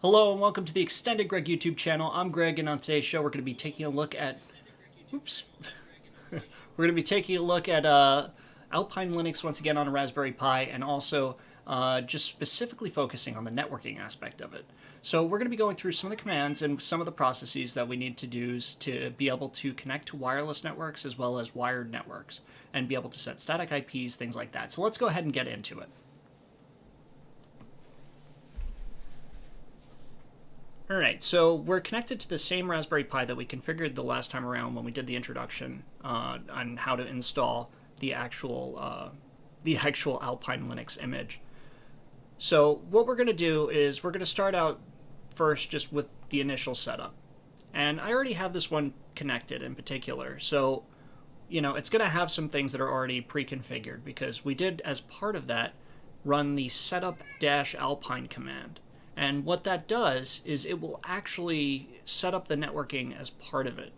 Hello and welcome to the Extended Greg YouTube channel. I'm Greg, and on today's show we're going to be taking a look at oops we're going to be taking a look at Alpine Linux once again on a Raspberry Pi, and also just specifically focusing on the networking aspect of it. So we're going to be going through some of the commands and some of the processes that we need to do to be able to connect to wireless networks as well as wired networks and be able to set static IPs, things like that. So let's go ahead and get into it. Alright, so we're connected to the same Raspberry Pi that we configured the last time around when we did the introduction on how to install the actual Alpine Linux image. So what we're going to do is we're going to start out first just with the initial setup. And I already have this one connected in particular, so it's going to have some things that are already pre-configured because we did, as part of that, run the setup-alpine command. And what that does is it will actually set up the networking as part of it.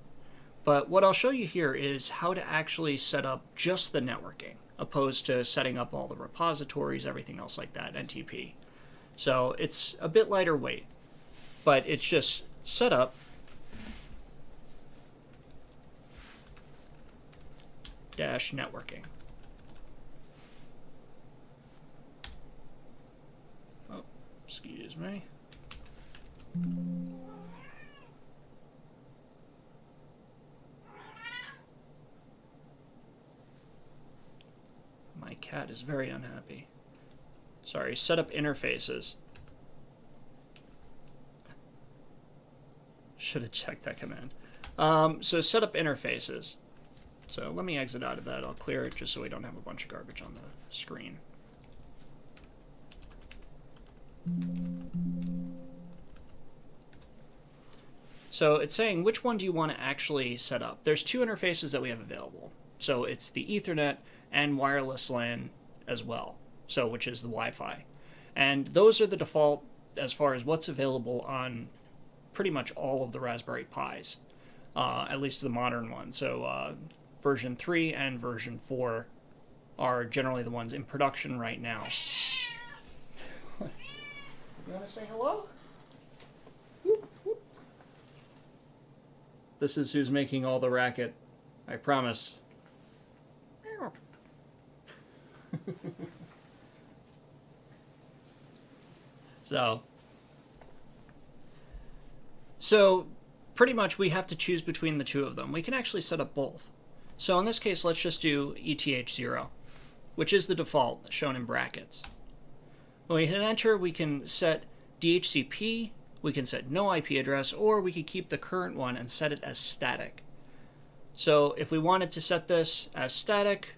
But what I'll show you here is how to actually set up just the networking, opposed to setting up all the repositories, everything else like that, NTP. So it's a bit lighter weight, but it's just set up dash networking. Excuse me. My cat is very unhappy. Sorry, set up interfaces. Should have checked that command. So set up interfaces. So let me exit out of that. I'll clear it just so we don't have a bunch of garbage on the screen. So it's saying which one do you want to actually set up. There's two interfaces that we have available. So it's the Ethernet and wireless LAN as well, so which is the Wi-Fi. And those are the default as far as what's available on pretty much all of the Raspberry Pis, at least the modern ones. So version 3 and version 4 are generally the ones in production right now. You want to say hello? Whoop, whoop. This is who's making all the racket. I promise. So pretty much we have to choose between the two of them. We can actually set up both. So in this case, let's just do ETH0, which is the default shown in brackets. When we hit enter, we can set DHCP, we can set no IP address, or we could keep the current one and set it as static. So if we wanted to set this as static,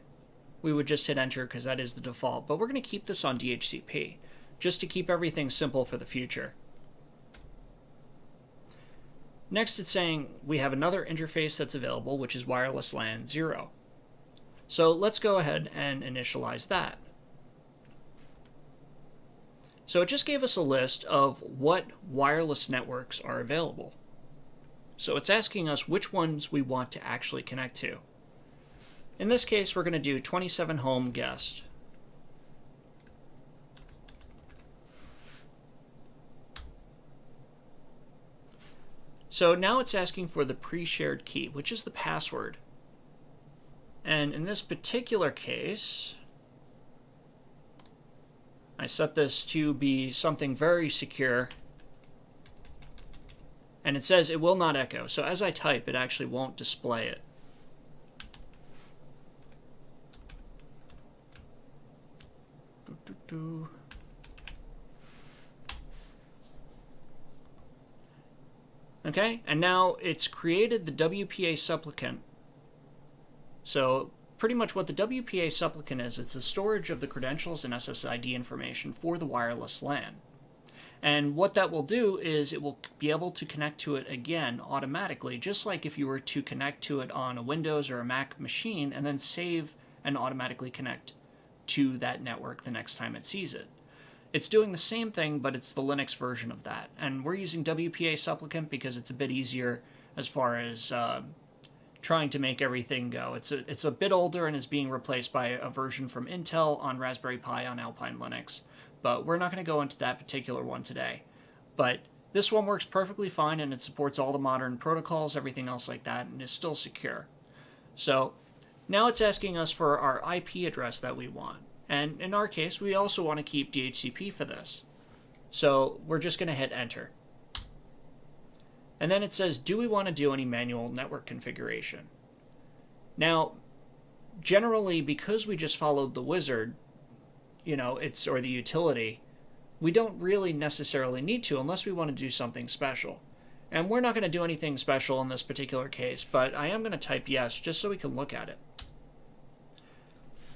we would just hit enter because that is the default. But we're going to keep this on DHCP just to keep everything simple for the future. Next, it's saying we have another interface that's available, which is wireless LAN 0. So let's go ahead and initialize that. So it just gave us a list of what wireless networks are available. So it's asking us which ones we want to actually connect to. In this case, we're going to do 27 home guest. So now it's asking for the pre-shared key, which is the password. And in this particular case, I set this to be something very secure, and it says it will not echo. So as I type, it actually won't display it. Okay, and now it's created the WPA supplicant. So pretty much what the WPA supplicant is, it's the storage of the credentials and SSID information for the wireless LAN. And what that will do is it will be able to connect to it again automatically, just like if you were to connect to it on a Windows or a Mac machine and then save and automatically connect to that network the next time it sees it. It's doing the same thing, but it's the Linux version of that. And we're using WPA supplicant because it's a bit easier as far as trying to make everything go. It's a bit older and is being replaced by a version from Intel on Raspberry Pi on Alpine Linux. But we're not going to go into that particular one today. But This one works perfectly fine, and it supports all the modern protocols, everything else like that, and is still secure. So now it's asking us for our IP address that we want. And in our case, we also want to keep DHCP for this. So we're just going to hit enter. And then it says, do we want to do any manual network configuration? Now, generally, because we just followed the wizard, or the utility, we don't really necessarily need to unless we want to do something special. And we're not going to do anything special in this particular case, but I am going to type yes just so we can look at it.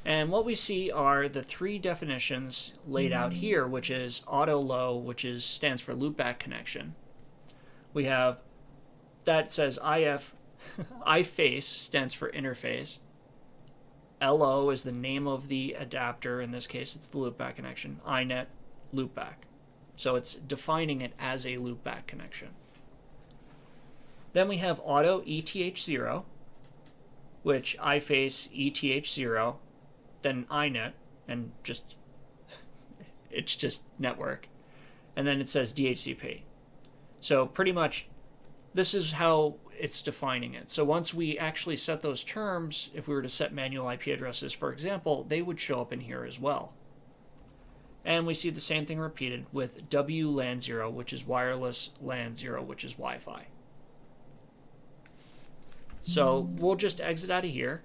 And what we see are the three definitions laid out here, which is auto low, which stands for loopback connection. We have that says iFace stands for interface. LO is the name of the adapter. In this case, it's the loopback connection. iNet, loopback. So it's defining it as a loopback connection. Then we have auto ETH0, which iFace ETH0, then iNet, and it's just network. And then it says DHCP. So pretty much this is how it's defining it. So once we actually set those terms, if we were to set manual IP addresses, for example, they would show up in here as well. And we see the same thing repeated with WLAN 0, which is wireless, LAN 0, which is Wi-Fi. So we'll just exit out of here.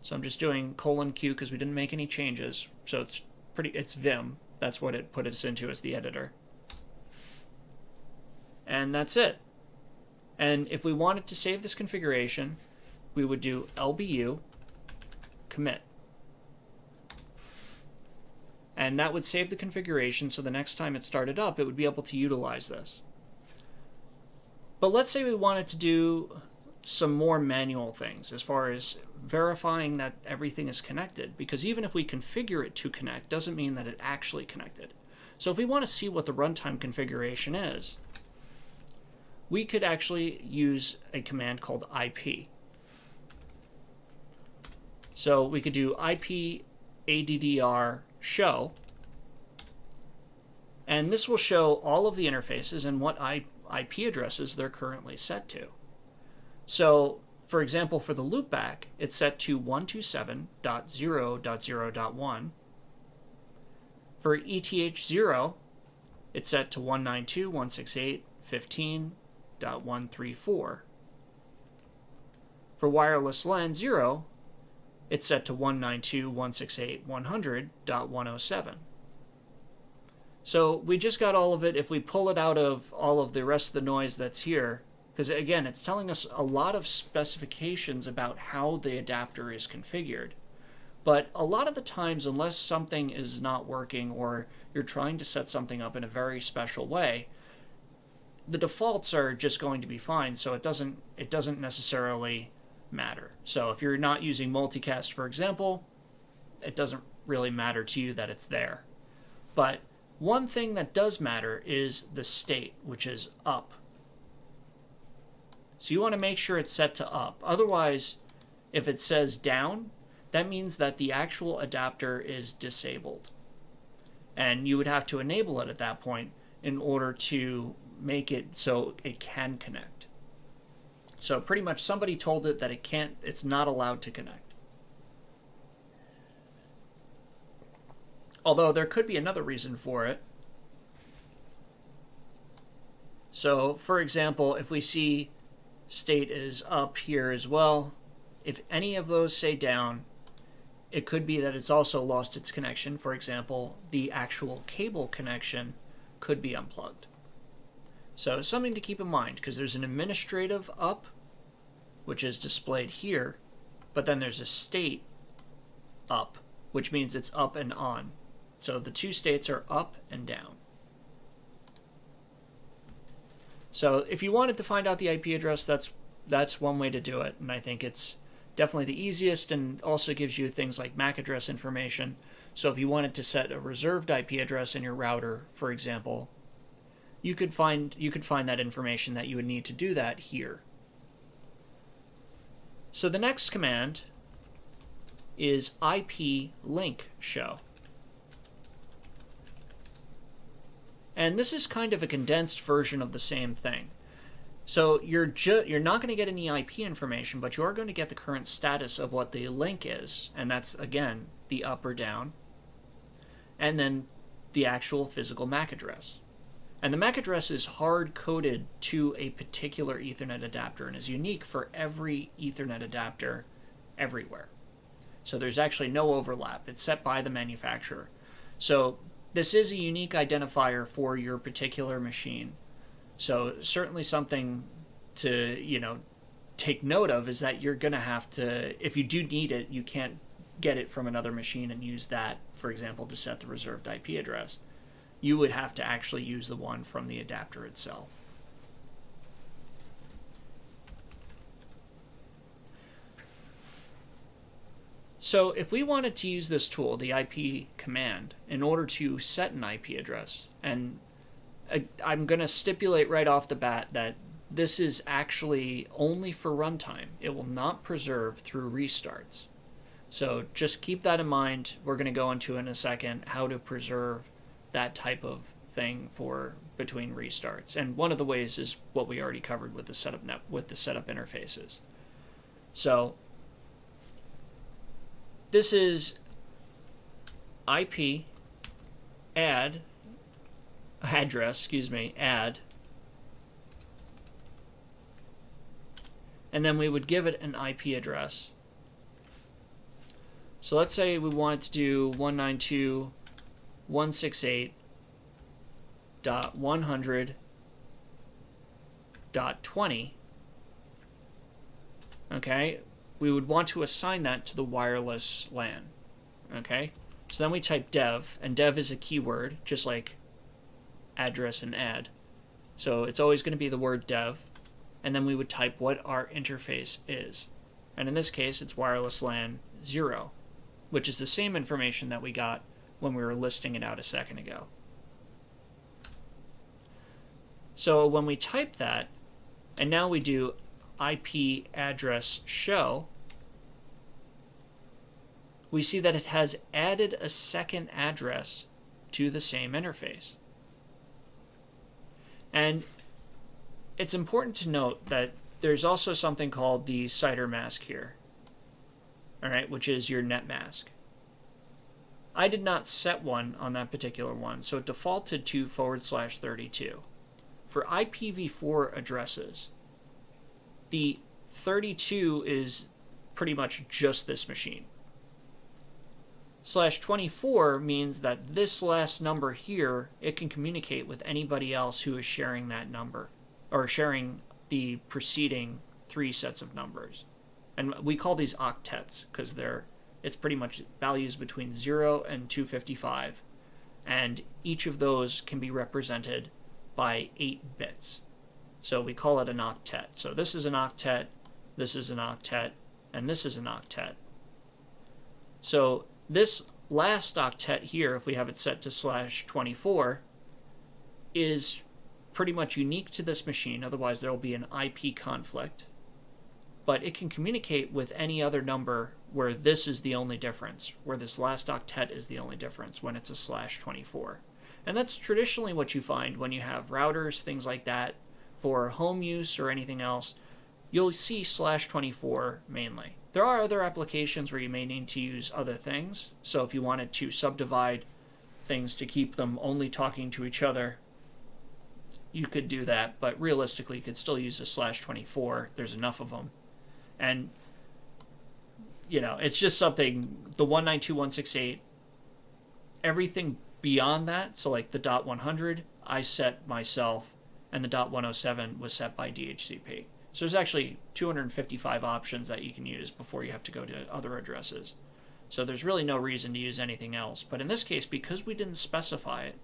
So I'm just doing :Q because we didn't make any changes. So it's Vim. That's what it put us into as the editor. And that's it. And if we wanted to save this configuration, we would do LBU commit. And that would save the configuration, so the next time it started up, it would be able to utilize this. But let's say we wanted to do some more manual things as far as verifying that everything is connected, because even if we configure it to connect, doesn't mean that it actually connected. So if we want to see what the runtime configuration is, we could actually use a command called IP. So we could do IP addr show, and this will show all of the interfaces and what IP addresses they're currently set to. So, for example, for the loopback, it's set to 127.0.0.1. For ETH0, it's set to 192.168.15.134. For wireless LAN 0, it's set to 192.168.100.107. So we just got all of it. If we pull it out of all of the rest of the noise that's here, because again, it's telling us a lot of specifications about how the adapter is configured. But a lot of the times, unless something is not working or you're trying to set something up in a very special way, the defaults are just going to be fine, so it doesn't necessarily matter. So if you're not using multicast, for example, it doesn't really matter to you that it's there. But one thing that does matter is the state, which is up. So you want to make sure it's set to up. Otherwise, if it says down, that means that the actual adapter is disabled. And you would have to enable it at that point in order to make it so it can connect. So pretty much somebody told it that it's not allowed to connect. Although there could be another reason for it. So for example, if we see state is up here as well, if any of those say down, it could be that it's also lost its connection. For example, the actual cable connection could be unplugged. So something to keep in mind, because there's an administrative up, which is displayed here, but then there's a state up, which means it's up and on. So the two states are up and down. So if you wanted to find out the IP address, that's one way to do it, and I think it's definitely the easiest, and also gives you things like MAC address information. So if you wanted to set a reserved IP address in your router, for example, you could find that information that you would need to do that here. So the next command is IP link show. And this is kind of a condensed version of the same thing. So you're not going to get any IP information, but you are going to get the current status of what the link is, and that's again the up or down, and then the actual physical MAC address. And the MAC address is hard coded to a particular Ethernet adapter and is unique for every Ethernet adapter everywhere. So there's actually no overlap. It's set by the manufacturer. So this is a unique identifier for your particular machine. So certainly something to, take note of is that you're going to have to, if you do need it, you can't get it from another machine and use that, for example, to set the reserved IP address. You would have to actually use the one from the adapter itself. So if we wanted to use this tool, the IP command, in order to set an IP address, and I'm going to stipulate right off the bat that this is actually only for runtime. It will not preserve through restarts. So just keep that in mind. We're going to go into in a second how to preserve that type of thing for between restarts. And one of the ways is what we already covered with the setup interfaces. So this is IP add, and then we would give it an IP address. So let's say we wanted to do 192.168.100.20. Okay, we would want to assign that to the wireless LAN. Okay, so then we type dev, and dev is a keyword, just like address and add. So it's always going to be the word dev, and then we would type what our interface is. And in this case, it's wireless LAN 0, which is the same information that we got when we were listing it out a second ago. So when we type that, and now we do IP address show, we see that it has added a second address to the same interface. And it's important to note that there's also something called the CIDR mask here, all right, which is your net mask. I did not set one on that particular one, so it defaulted to /32. For IPv4 addresses, the 32 is pretty much just this machine. /24 means that this last number here, it can communicate with anybody else who is sharing that number, or sharing the preceding 3 sets of numbers. And we call these octets because it's pretty much values between 0 and 255, and each of those can be represented by 8 bits. So we call it an octet. So this is an octet, this is an octet, and this is an octet. So this last octet here, if we have it set to /24, is pretty much unique to this machine, otherwise there will be an IP conflict. But it can communicate with any other number where this is the only difference, where this last octet is the only difference when it's a /24. And that's traditionally what you find when you have routers, things like that, for home use or anything else. You'll see /24 mainly. There are other applications where you may need to use other things. So if you wanted to subdivide things to keep them only talking to each other, you could do that. But realistically, you could still use a /24. There's enough of them. And, it's just something, the 192.168, everything beyond that, so like the .100, I set myself, and the .107 was set by DHCP. So there's actually 255 options that you can use before you have to go to other addresses. So there's really no reason to use anything else. But in this case, because we didn't specify it,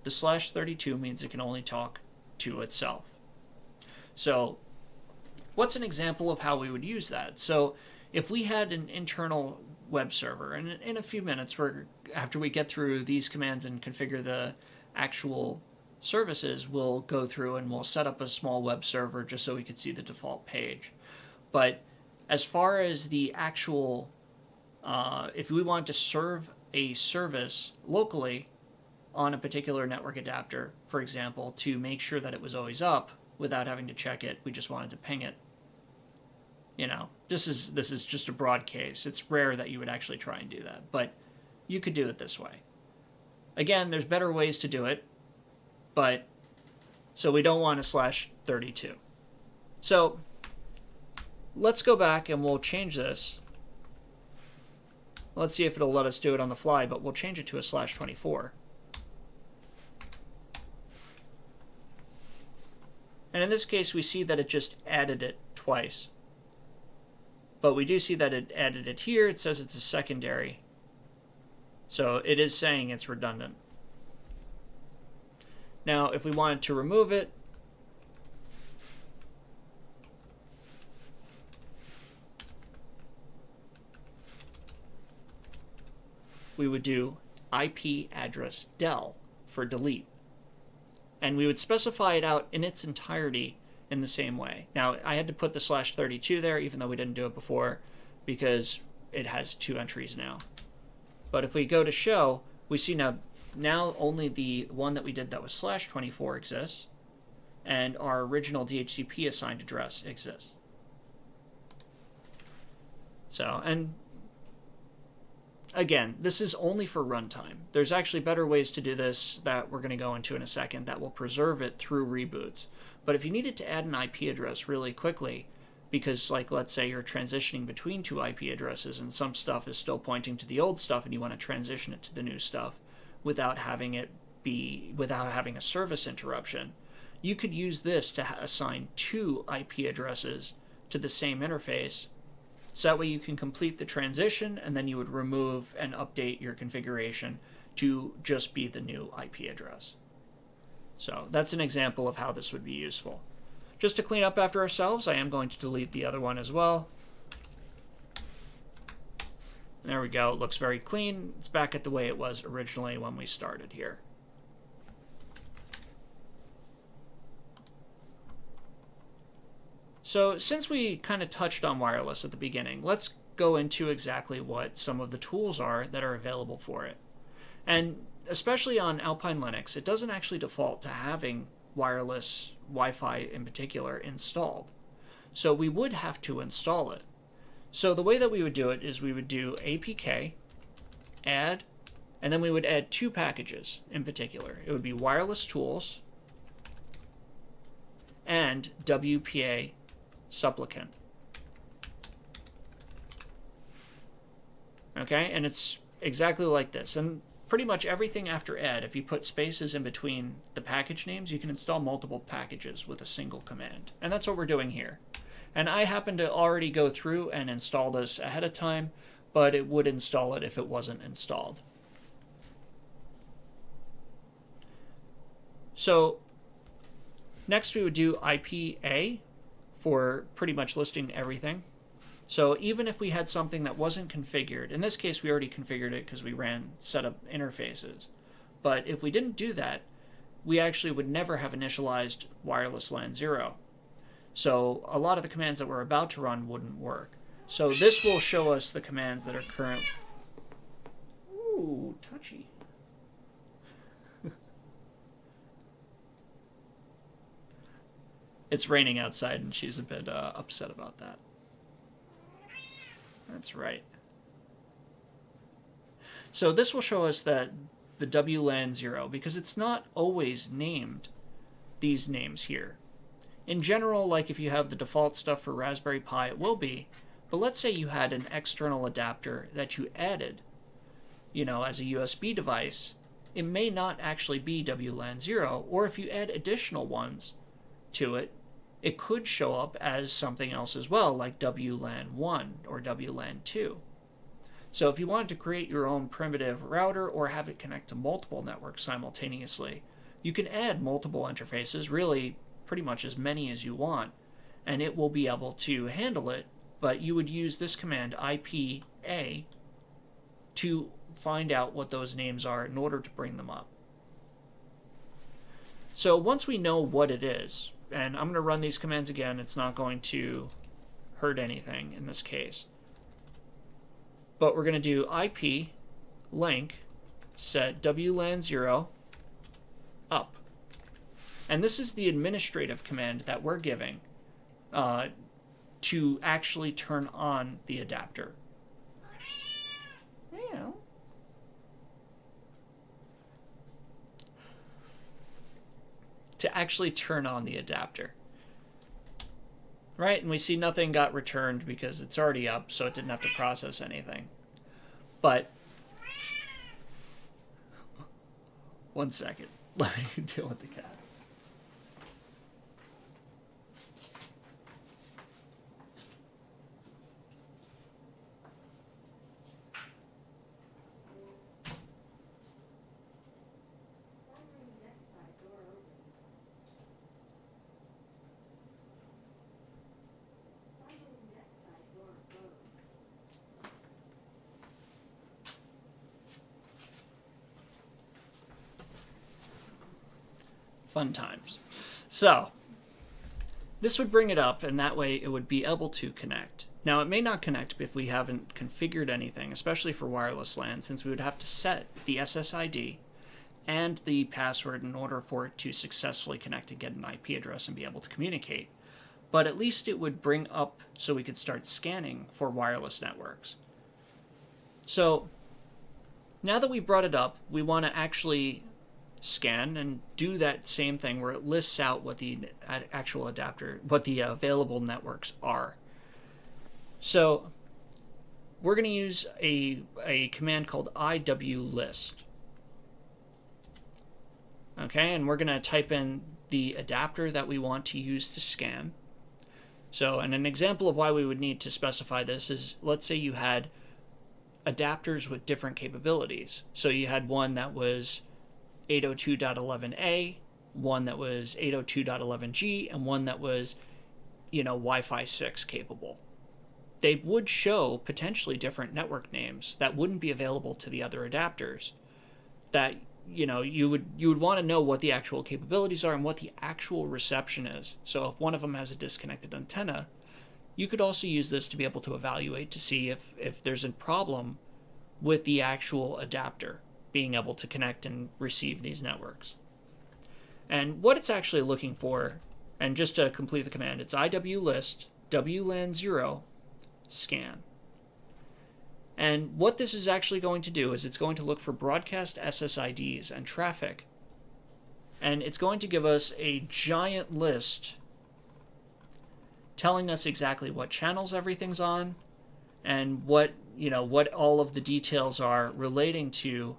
the /32 means it can only talk to itself. So what's an example of how we would use that? So if we had an internal web server, and in a few minutes, after we get through these commands and configure the actual services, we'll go through and we'll set up a small web server just so we could see the default page. But as far as the actual, if we want to serve a service locally on a particular network adapter, for example, to make sure that it was always up without having to check it. We just wanted to ping it. This is just a broad case. It's rare that you would actually try and do that, but you could do it this way. Again, there's better ways to do it, but so we don't want a /32. So let's go back and we'll change this. Let's see if it'll let us do it on the fly, but we'll change it to a /24. And in this case, we see that it just added it twice. But we do see that it added it here. It says it's a secondary. So it is saying it's redundant. Now, if we wanted to remove it, we would do IP address del for delete. And we would specify it out in its entirety in the same way. Now, I had to put the /32 there, even though we didn't do it before, because it has 2 entries now. But if we go to show, we see now only the one that we did that was /24 exists, and our original DHCP assigned address exists. So, and again, this is only for runtime. There's actually better ways to do this that we're going to go into in a second that will preserve it through reboots. But if you needed to add an IP address really quickly, because like let's say you're transitioning between 2 IP addresses and some stuff is still pointing to the old stuff and you want to transition it to the new stuff without having a service interruption, you could use this to assign 2 IP addresses to the same interface. So that way you can complete the transition and then you would remove and update your configuration to just be the new IP address. So that's an example of how this would be useful. Just to clean up after ourselves, I am going to delete the other one as well. There we go. It looks very clean. It's back at the way it was originally when we started here. So since we kind of touched on wireless at the beginning, let's go into exactly what some of the tools are that are available for it. And especially on Alpine Linux, it doesn't actually default to having wireless Wi-Fi in particular installed. So we would have to install it. So the way that we would do it is we would do apk, add, and then we would add 2 packages in particular. It would be wireless tools and WPA supplicant. Okay, and it's exactly like this. And pretty much everything after add, if you put spaces in between the package names, you can install multiple packages with a single command. And that's what we're doing here. And I happen to already go through and install this ahead of time, but it would install it if it wasn't installed. So next we would do IPA for pretty much listing everything. So even if we had something that wasn't configured, in this case we already configured it because we ran setup interfaces, but if we didn't do that, we actually would never have initialized wireless LAN 0. So a lot of the commands that we're about to run wouldn't work. So this will show us the commands that are current. Ooh, touchy. It's raining outside and she's a bit upset about that. That's right. So this will show us that the WLAN 0, because it's not always named these names here. In general, like if you have the default stuff for Raspberry Pi, it will be. But let's say you had an external adapter that you added, as a USB device. It may not actually be WLAN 0, or if you add additional ones to it, it could show up as something else as well, like WLAN 1 or WLAN 2. So if you wanted to create your own primitive router or have it connect to multiple networks simultaneously, you can add multiple interfaces, really pretty much as many as you want, and it will be able to handle it, but you would use this command IPA to find out what those names are in order to bring them up. So once we know what it is, and I'm going to run these commands again, it's not going to hurt anything in this case. But we're going to do IP link set WLAN 0 up. And this is the administrative command that we're giving to actually turn on the adapter. Yeah. To actually turn on the adapter. Right? And we see nothing got returned because it's already up, so it didn't have to process anything. But, one second. Let me deal with the cat. Fun times. So, this would bring it up, and that way it would be able to connect. Now, it may not connect if we haven't configured anything, especially for wireless LAN, since we would have to set the SSID and the password in order for it to successfully connect and get an IP address and be able to communicate. But at least it would bring up so we could start scanning for wireless networks. So, now that we brought it up, we want to actually scan and do that same thing where it lists out what the actual adapter, what the available networks are. So we're going to use a command called iwlist. Okay, and we're going to type in the adapter that we want to use to scan. So, and an example of why we would need to specify this is, let's say you had adapters with different capabilities. So you had one that was 802.11a, one that was 802.11g, and one that was, Wi-Fi 6 capable. They would show potentially different network names that wouldn't be available to the other adapters. That, you would want to know what the actual capabilities are and what the actual reception is. So if one of them has a disconnected antenna, you could also use this to be able to evaluate to see if there's a problem with the actual adapter being able to connect and receive these networks. And what it's actually looking for, and just to complete the command, it's iwlist wlan0 scan. And what this is actually going to do is it's going to look for broadcast SSIDs and traffic. And it's going to give us a giant list telling us exactly what channels everything's on and what all of the details are relating to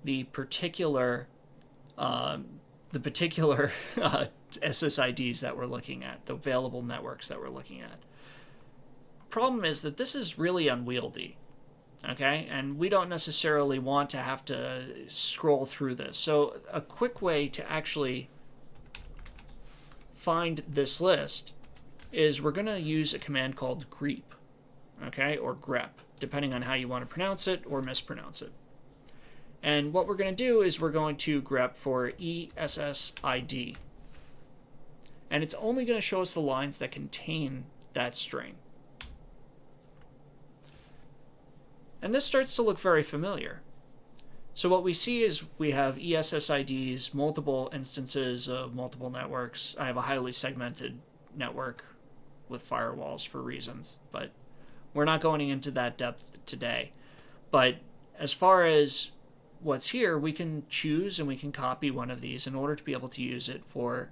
the particular SSIDs that we're looking at, the available networks that we're looking at. Problem is that this is really unwieldy, okay? And we don't necessarily want to have to scroll through this. So a quick way to actually find this list is we're going to use a command called grep, okay, or grep, depending on how you want to pronounce it or mispronounce it. And what we're going to do is we're going to grep for ESSID. And it's only going to show us the lines that contain that string. And this starts to look very familiar. So what we see is we have ESSIDs, multiple instances of multiple networks. I have a highly segmented network with firewalls for reasons, but we're not going into that depth today. But as far as what's here, we can choose and we can copy one of these in order to be able to use it for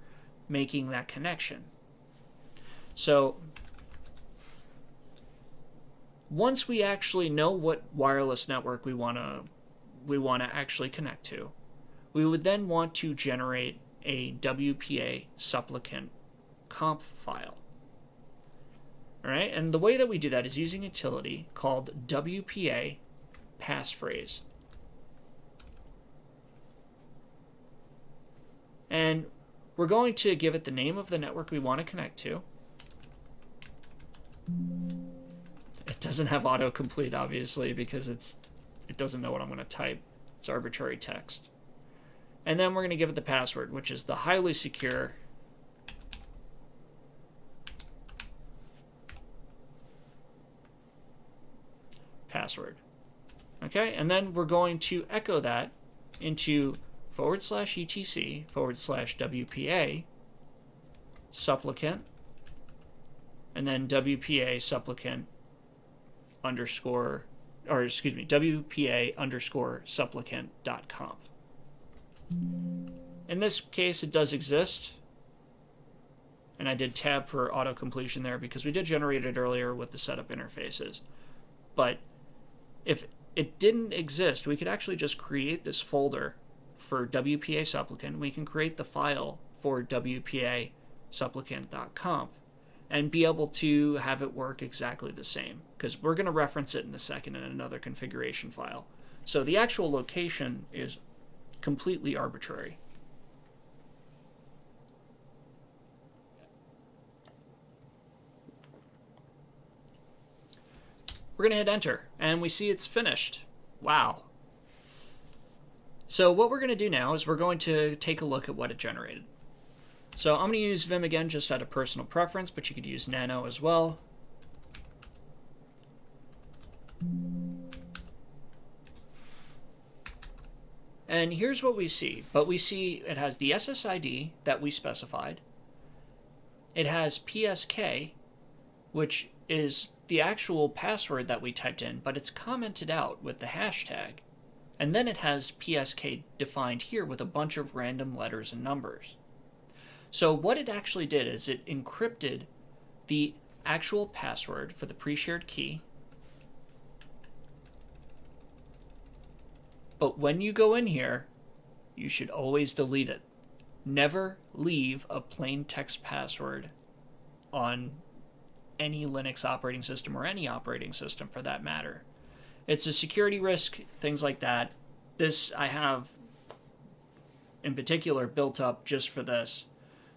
making that connection. So once we actually know what wireless network we want to actually connect to, we would then want to generate a WPA supplicant conf file. All right, and the way that we do that is using a utility called WPA passphrase. And we're going to give it the name of the network we want to connect to. It doesn't have autocomplete, obviously, because it doesn't know what I'm going to type. It's arbitrary text. And then we're going to give it the password, which is the highly secure password. Okay, and then we're going to echo that into /etc/WPA supplicant, and then WPA supplicant underscore, or excuse me, WPA underscore supplicant.conf. In this case, it does exist. And I did tab for auto completion there because we did generate it earlier with the setup interfaces. But if it didn't exist, we could actually just create this folder for WPA supplicant. We can create the file for WPA supplicant.conf and be able to have it work exactly the same, because we're going to reference it in a second in another configuration file. So the actual location is completely arbitrary. We're going to hit enter, and we see it's finished. Wow. So what we're going to do now is we're going to take a look at what it generated. So I'm going to use Vim again just out of personal preference, but you could use Nano as well. And here's what we see. But we see it has the SSID that we specified. It has PSK, which is the actual password that we typed in, but it's commented out with the hashtag. And then it has PSK defined here with a bunch of random letters and numbers. So what it actually did is it encrypted the actual password for the pre-shared key. But when you go in here, you should always delete it. Never leave a plain text password on any Linux operating system, or any operating system for that matter. It's a security risk, things like that. This I have in particular built up just for this.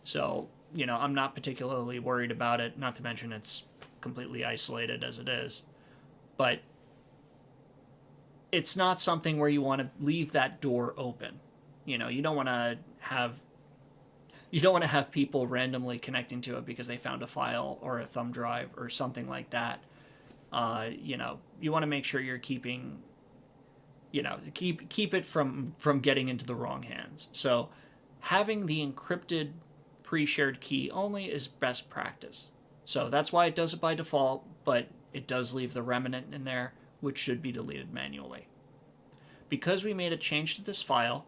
So, you know, I'm not particularly worried about it, not to mention it's completely isolated as it is. But it's not something where you want to leave that door open. You know, you don't want to have people randomly connecting to it because they found a file or a thumb drive or something like that. You know, you want to make sure you're keeping, you know, keep it from getting into the wrong hands. So having the encrypted pre-shared key only is best practice. So that's why it does it by default, but it does leave the remnant in there, which should be deleted manually. Because we made a change to this file,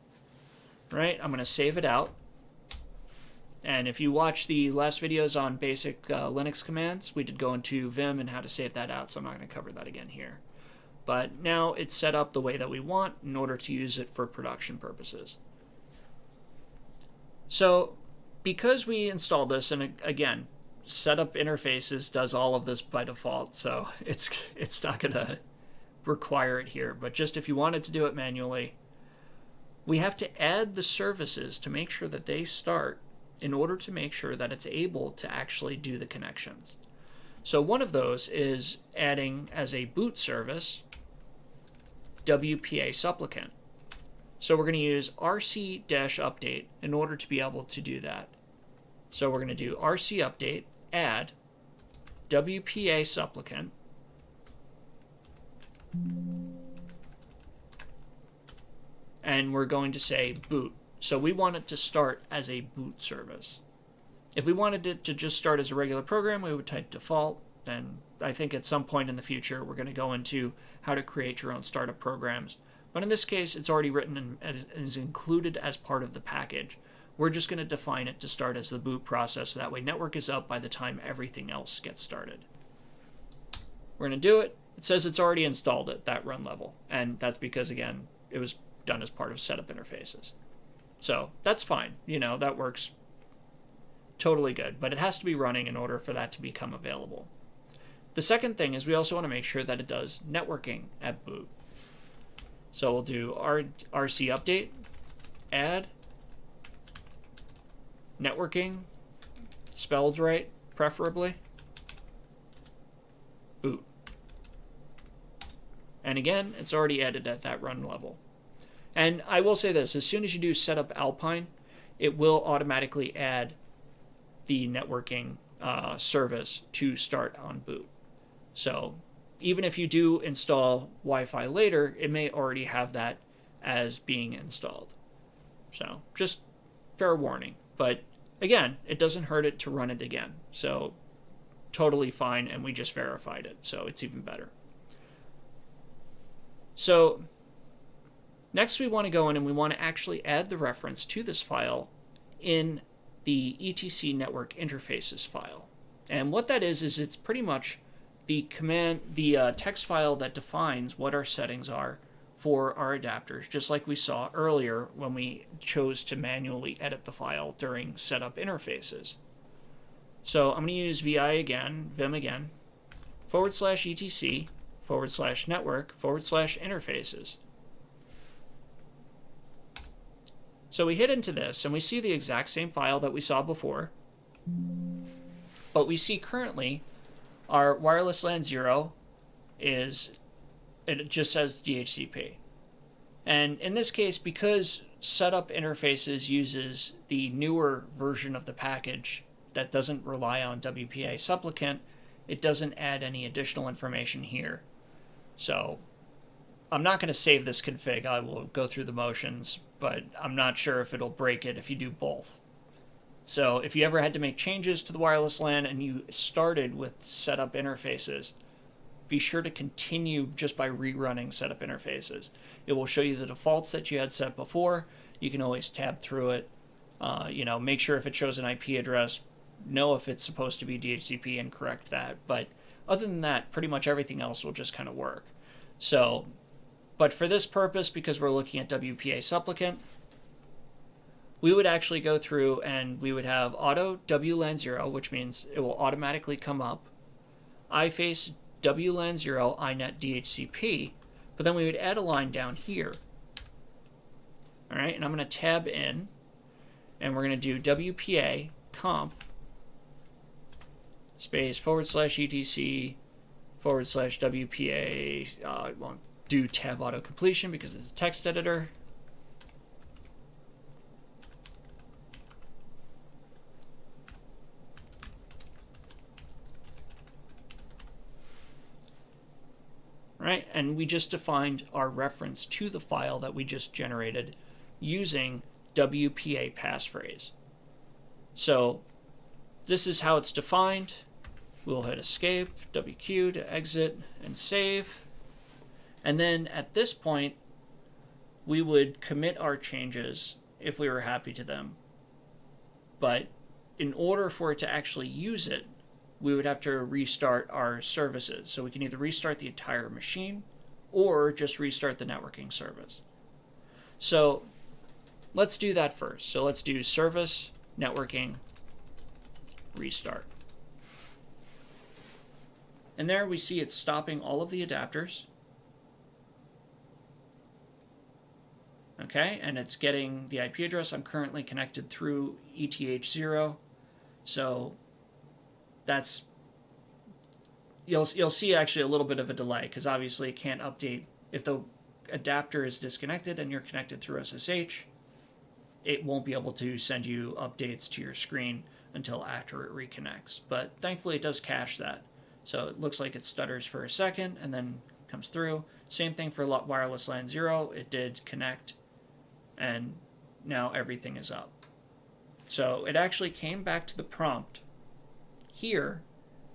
right, I'm going to save it out. And if you watch the last videos on basic Linux commands, we did go into Vim and how to save that out, so I'm not going to cover that again here. But now it's set up the way that we want in order to use it for production purposes. So because we installed this, and again, setup interfaces does all of this by default, so it's not going to require it here. But just if you wanted to do it manually, we have to add the services to make sure that they start in order to make sure that it's able to actually do the connections. So one of those is adding as a boot service WPA supplicant. So we're going to use rc-update in order to be able to do that. So we're going to do rc-update add WPA supplicant, and we're going to say boot. So we want it to start as a boot service. If we wanted it to just start as a regular program, we would type default. And I think at some point in the future, we're going to go into how to create your own startup programs. But in this case, it's already written and is included as part of the package. We're just going to define it to start as the boot process. So that way network is up by the time everything else gets started. We're going to do it. It says it's already installed at that run level. And that's because, again, it was done as part of setup interfaces. So that's fine. You know, that works totally good. But it has to be running in order for that to become available. The second thing is we also want to make sure that it does networking at boot. So we'll do rc update, add, networking, spelled right, preferably, boot. And again, it's already added at that run level. And I will say this, as soon as you do setup Alpine, it will automatically add the networking service to start on boot. So even if you do install Wi-Fi later, it may already have that as being installed. So just fair warning. But again, it doesn't hurt it to run it again. So totally fine, and we just verified it, so it's even better. So next we want to go in and we want to actually add the reference to this file in the etc network interfaces file. And what that is it's pretty much the text file that defines what our settings are for our adapters, just like we saw earlier when we chose to manually edit the file during setup interfaces. So I'm going to use vim again, /etc/network/interfaces. So we hit into this and we see the exact same file that we saw before, but we see currently our wireless LAN 0 it just says DHCP. And in this case, because setup interfaces uses the newer version of the package that doesn't rely on WPA supplicant, it doesn't add any additional information here. So I'm not going to save this config. I will go through the motions, but I'm not sure if it'll break it if you do both. So if you ever had to make changes to the wireless LAN and you started with setup interfaces, be sure to continue just by rerunning setup interfaces. It will show you the defaults that you had set before. You can always tab through it. Make sure if it shows an IP address, know if it's supposed to be DHCP and correct that. But other than that, pretty much everything else will just kind of work. So, but for this purpose, because we're looking at WPA supplicant, we would actually go through and we would have auto WLAN 0, which means it will automatically come up, iFace WLAN 0 iNet DHCP, but then we would add a line down here. All right, and I'm going to tab in, and we're going to do WPA conf space /etc /WPA. I won't do tab auto completion because it's a text editor. Right, and we just defined our reference to the file that we just generated using WPA passphrase. So this is how it's defined. We'll hit escape, WQ to exit and save. And then at this point, we would commit our changes if we were happy to them. But in order for it to actually use it, we would have to restart our services. So we can either restart the entire machine or just restart the networking service. So let's do that first. So let's do service, networking, restart. And there we see it's stopping all of the adapters. Okay, and it's getting the IP address. I'm currently connected through ETH0. So that's, you'll see actually a little bit of a delay because obviously it can't update if the adapter is disconnected and you're connected through SSH. It won't be able to send you updates to your screen until after it reconnects. But thankfully it does cache that. So it looks like it stutters for a second and then comes through. Same thing for wireless LAN 0. It did connect and now everything is up. So it actually came back to the prompt here,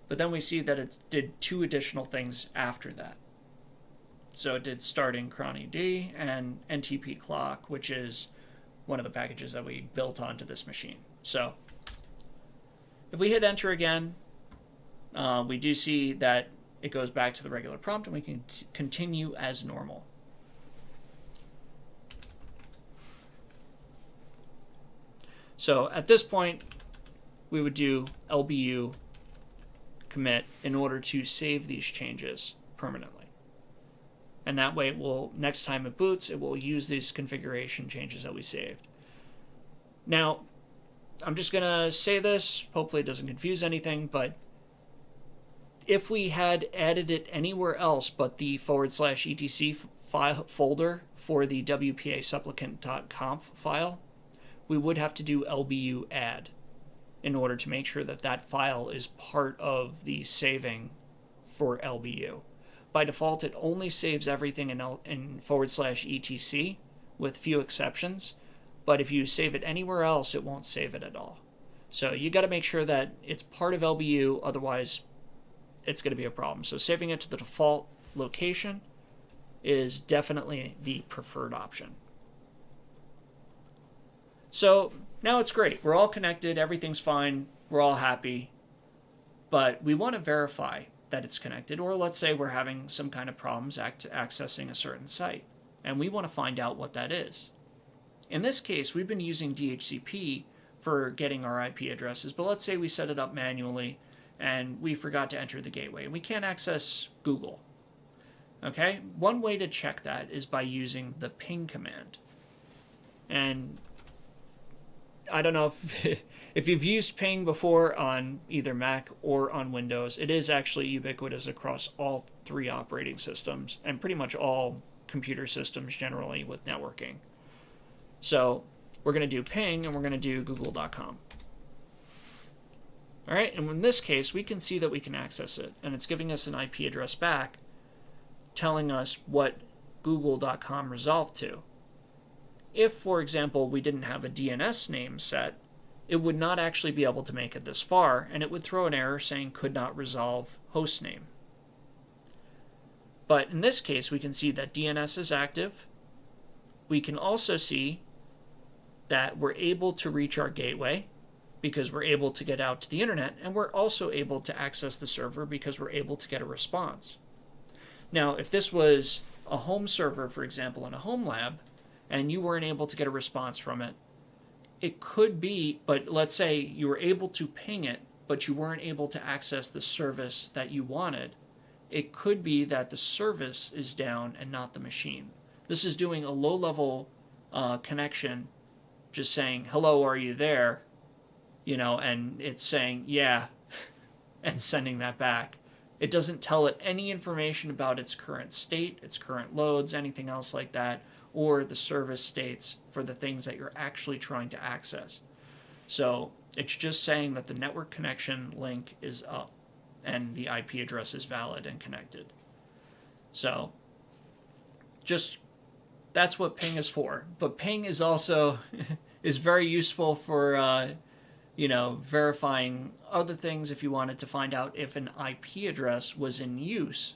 but then we see that it did two additional things after that. So it did starting cron ED and NTP clock, which is one of the packages that we built onto this machine. So if we hit enter again, we do see that it goes back to the regular prompt and we can continue as normal. So at this point, we would do LBU commit in order to save these changes permanently. And that way it will, next time it boots, it will use these configuration changes that we saved. Now, I'm just going to say this, hopefully it doesn't confuse anything, but if we had added it anywhere else but the /etc file folder for the WPA supplicant.conf file, we would have to do LBU add in order to make sure that that file is part of the saving for LBU. By default, it only saves everything in /etc with few exceptions, but if you save it anywhere else, it won't save it at all. So you got to make sure that it's part of LBU, otherwise it's going to be a problem. So saving it to the default location is definitely the preferred option. So now it's great. We're all connected. Everything's fine. We're all happy. But we want to verify that it's connected, or let's say we're having some kind of problems accessing a certain site, and we want to find out what that is. In this case, we've been using DHCP for getting our IP addresses, but let's say we set it up manually and we forgot to enter the gateway, and we can't access Google. Okay, one way to check that is by using the ping command. And I don't know if you've used ping before on either Mac or on Windows. It is actually ubiquitous across all three operating systems and pretty much all computer systems generally with networking. So we're going to do ping and we're going to do google.com. All right, and in this case, we can see that we can access it, and it's giving us an IP address back telling us what google.com resolved to. If, for example, we didn't have a DNS name set, it would not actually be able to make it this far, and it would throw an error saying could not resolve hostname. But in this case, we can see that DNS is active. We can also see that we're able to reach our gateway because we're able to get out to the internet, and we're also able to access the server because we're able to get a response. Now, if this was a home server, for example, in a home lab, and you weren't able to get a response from it, it could be, but let's say you were able to ping it, but you weren't able to access the service that you wanted, it could be that the service is down and not the machine. This is doing a low-level connection, just saying, hello, are you there? And it's saying, yeah, and sending that back. It doesn't tell it any information about its current state, its current loads, anything else like that, or the service states for the things that you're actually trying to access. So it's just saying that the network connection link is up and the IP address is valid and connected. So just that's what ping is for. But ping is also is very useful for verifying other things if you wanted to find out if an IP address was in use.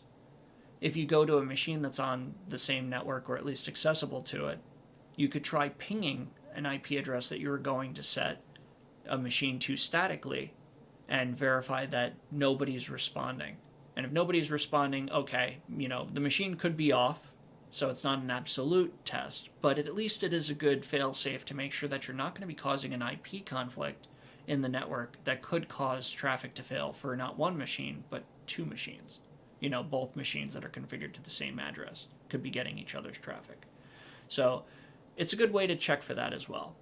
If you go to a machine that's on the same network or at least accessible to it, you could try pinging an IP address that you were going to set a machine to statically and verify that nobody's responding. And if nobody's responding, okay, the machine could be off, so it's not an absolute test, but at least it is a good fail-safe to make sure that you're not going to be causing an IP conflict in the network that could cause traffic to fail for not one machine, but two machines. Both machines that are configured to the same address could be getting each other's traffic. So it's a good way to check for that as well.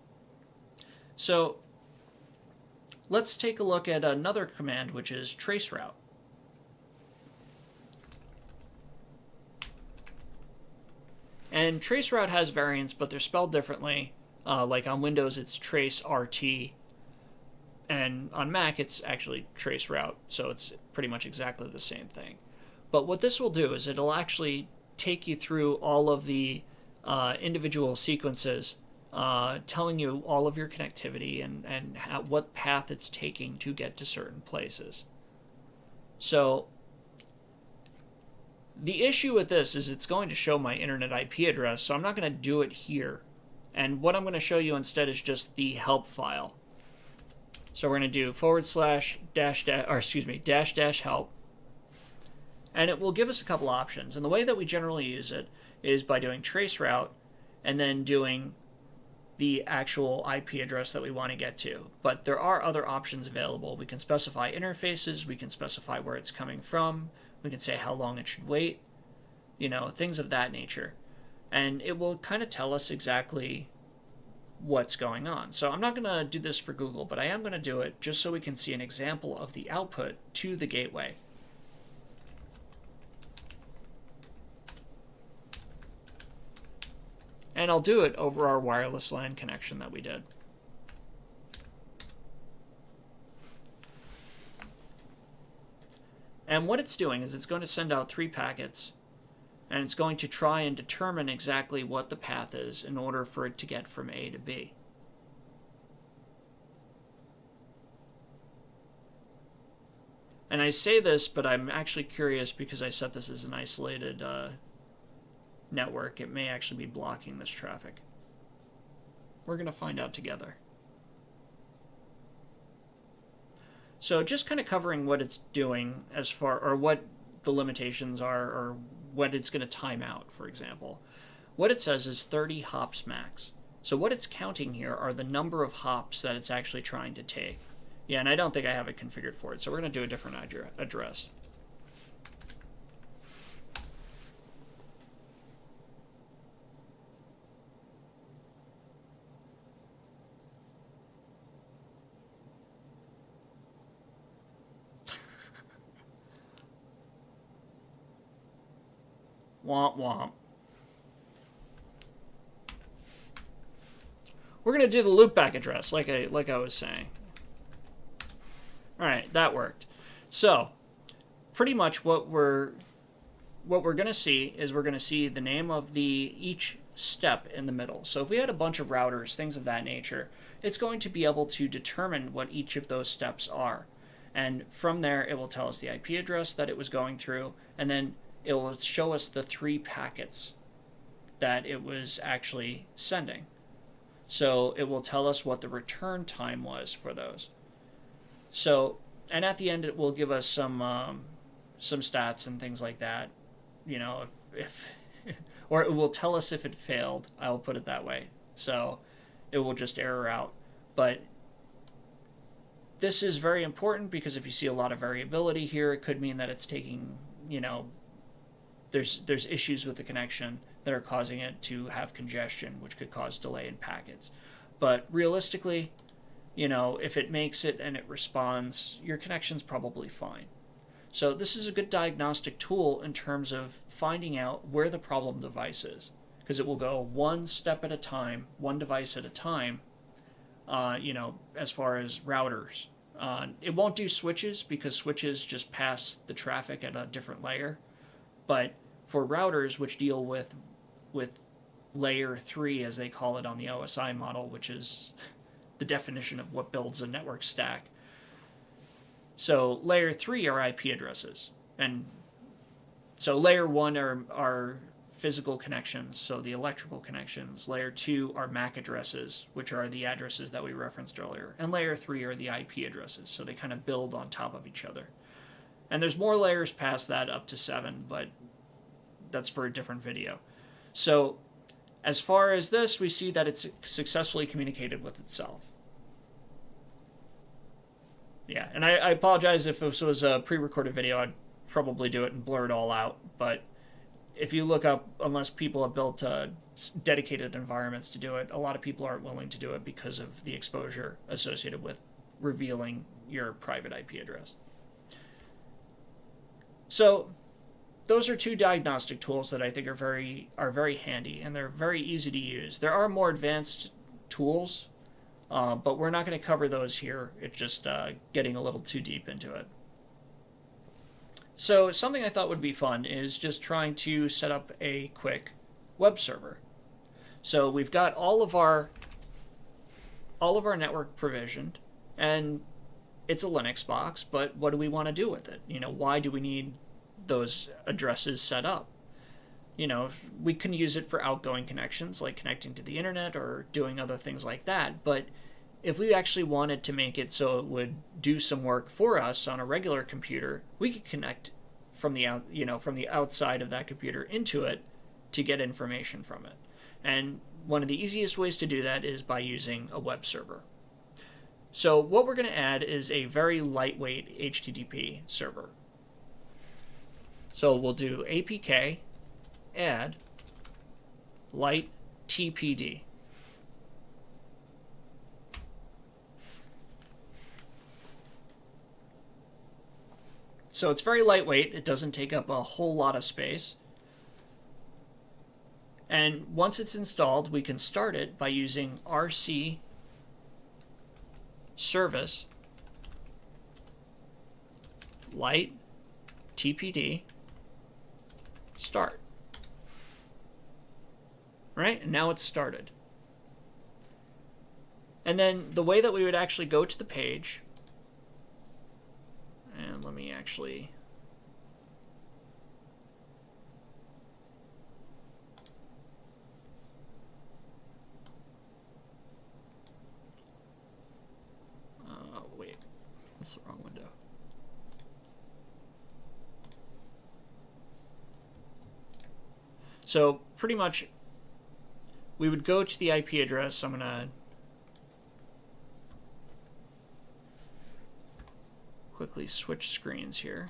So let's take a look at another command, which is traceroute. And traceroute has variants, but they're spelled differently. Like on Windows, it's traceRT. And on Mac, it's actually traceroute, so it's pretty much exactly the same thing. But what this will do is it'll actually take you through all of the individual sequences, telling you all of your connectivity and what path it's taking to get to certain places. So the issue with this is it's going to show my internet IP address, so I'm not going to do it here. And what I'm going to show you instead is just the help file. So we're going to do // help. And it will give us a couple options. And the way that we generally use it is by doing traceroute and then doing the actual IP address that we want to get to. But there are other options available. We can specify interfaces. We can specify where it's coming from. We can say how long it should wait. Things of that nature. And it will kind of tell us exactly what's going on. So I'm not going to do this for Google, but I am going to do it just so we can see an example of the output to the gateway. And I'll do it over our wireless LAN connection that we did. And what it's doing is it's going to send out 3 packets, and it's going to try and determine exactly what the path is in order for it to get from A to B. I say this, but I'm actually curious because I set this as an isolated network. It may actually be blocking this traffic. We're going to find out together. So just kind of covering what it's doing as far, or what the limitations are, or what it's going to time out, for example. What it says is 30 hops max. So what it's counting here are the number of hops that it's actually trying to take. Yeah, and I don't think I have it configured for it, so we're going to do a different address. Womp womp. We're going to do the loopback address, like I was saying. All right, that worked. So, pretty much what we're going to see is we're going to see the name of each step in the middle. So if we had a bunch of routers, things of that nature, it's going to be able to determine what each of those steps are. And from there, it will tell us the IP address that it was going through, and then it will show us the 3 packets that it was actually sending. So it will tell us what the return time was for those. So, and at the end, it will give us some stats and things like that. You know, if or it will tell us if it failed. I'll put it that way. So it will just error out. But this is very important because if you see a lot of variability here, it could mean that it's taking, you know, there's issues with the connection that are causing it to have congestion, which could cause delay in packets. But realistically, you know, if it makes it and it responds, your connection's probably fine. So this is a good diagnostic tool in terms of finding out where the problem device is, because it will go one step at a time, one device at a time, you know, as far as routers. It won't do switches because switches just pass the traffic at a different layer. But for routers, which deal with layer 3, as they call it on the OSI model, which is the definition of what builds a network stack. So layer 3 are IP addresses. And so layer 1 are physical connections, so the electrical connections. Layer 2 are MAC addresses, which are the addresses that we referenced earlier. And layer 3 are the IP addresses, so they kind of build on top of each other. And there's more layers past that, up to 7, but that's for a different video. So as far as this, we see that it's successfully communicated with itself. Yeah, and I apologize if this was a pre-recorded video. I'd probably do it and blur it all out. But if you look up, unless people have built dedicated environments to do it, a lot of people aren't willing to do it because of the exposure associated with revealing your private IP address. So those are 2 diagnostic tools that I think are very handy, and they're very easy to use. There are more advanced tools, but we're not going to cover those here. It's just getting a little too deep into it. So something I thought would be fun is just trying to set up a quick web server. So we've got all of our network provisioned, and it's a Linux box, but what do we want to do with it? You know, why do we need those addresses set up? You know, we can use it for outgoing connections, like connecting to the internet or doing other things like that. But if we actually wanted to make it so it would do some work for us on a regular computer, we could connect from the outside of that computer into it to get information from it. And one of the easiest ways to do that is by using a web server. So what we're going to add is a very lightweight HTTP server. So we'll do apk add light TPD. So it's very lightweight. It doesn't take up a whole lot of space. And once it's installed, we can start it by using rc service light TPD start. Right? And now it's started. And then the way that we would actually go to the page, and let me actually... wait, that's the wrong window. So pretty much we would go to the IP address. I'm going to quickly switch screens here.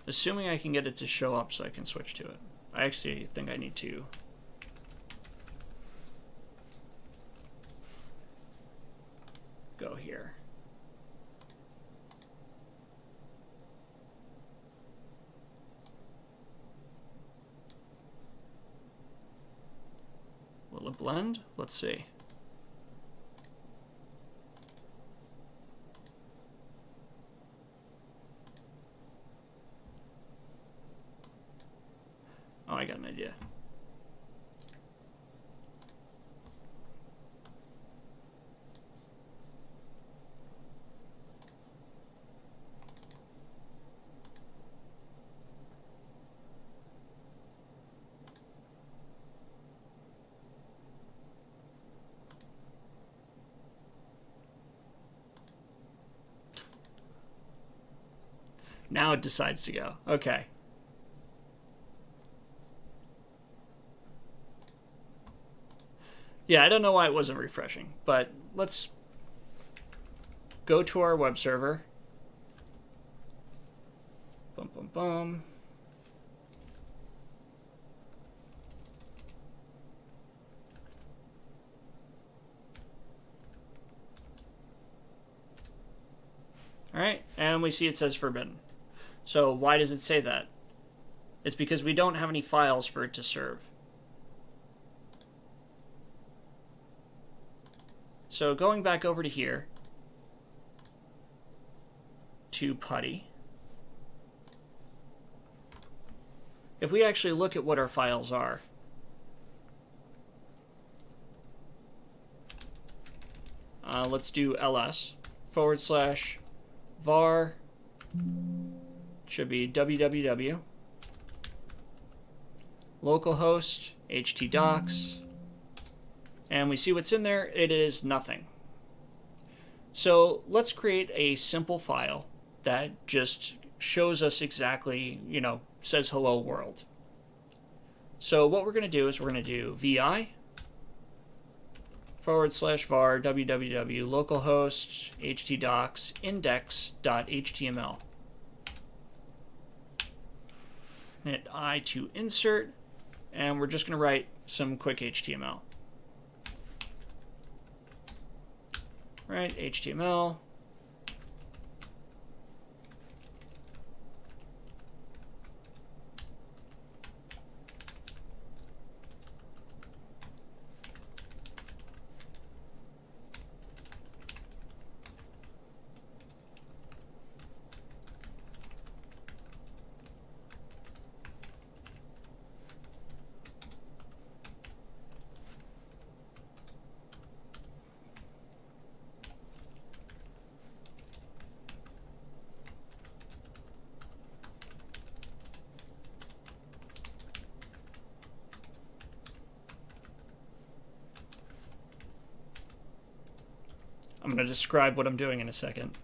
Assuming I can get it to show up so I can switch to it. I actually think I need to go here. Will it blend? Let's see. Oh, I got an idea. Now it decides to go. Okay. Yeah, I don't know why it wasn't refreshing, but let's go to our web server. Boom, boom, boom. All right, and we see it says forbidden. So why does it say that? It's because we don't have any files for it to serve. So going back over to here, to PuTTY, if we actually look at what our files are, let's do ls/var, should be www, localhost, htdocs, and we see what's in there. It is nothing. So let's create a simple file that just shows us exactly, says hello world. So what we're going to do is we're going to do vi/var www localhost htdocs index.html. Hit I to insert, and we're just going to write some quick HTML. Right, HTML. I'm going to describe what I'm doing in a second.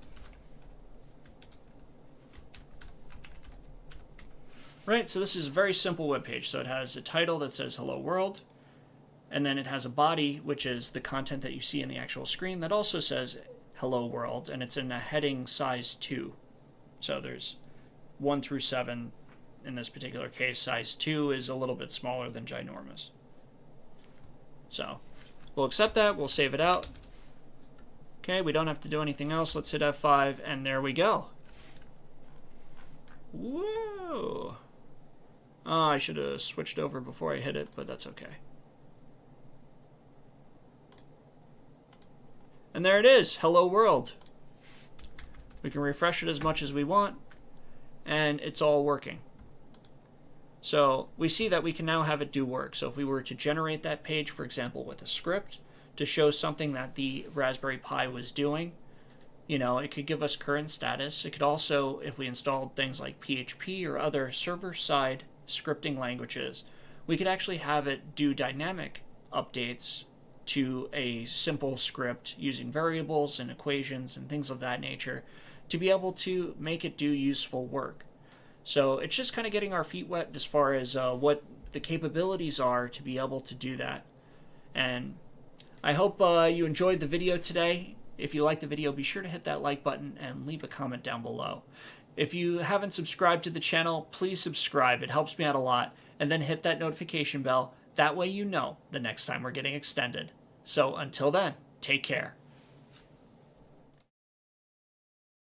Right, so this is a very simple web page. So it has a title that says Hello World, and then it has a body, which is the content that you see in the actual screen, that also says Hello World, and it's in a heading size 2. So there's 1 through 7 in this particular case. Size 2 is a little bit smaller than ginormous. So we'll accept that, we'll save it out. Okay, we don't have to do anything else. Let's hit F5, and there we go. Whoa. Oh, I should have switched over before I hit it, but that's okay. And there it is. Hello World. We can refresh it as much as we want, and it's all working. So we see that we can now have it do work. So if we were to generate that page, for example, with a script to show something that the Raspberry Pi was doing, it could give us current status. It could also, if we installed things like PHP or other server-side scripting languages, we could actually have it do dynamic updates to a simple script using variables and equations and things of that nature to be able to make it do useful work. So it's just kind of getting our feet wet as far as what the capabilities are to be able to do that. And I hope you enjoyed the video today. If you liked the video, be sure to hit that like button and leave a comment down below. If you haven't subscribed to the channel, please subscribe. It helps me out a lot. And then hit that notification bell. That way you know the next time we're getting extended. So until then, take care.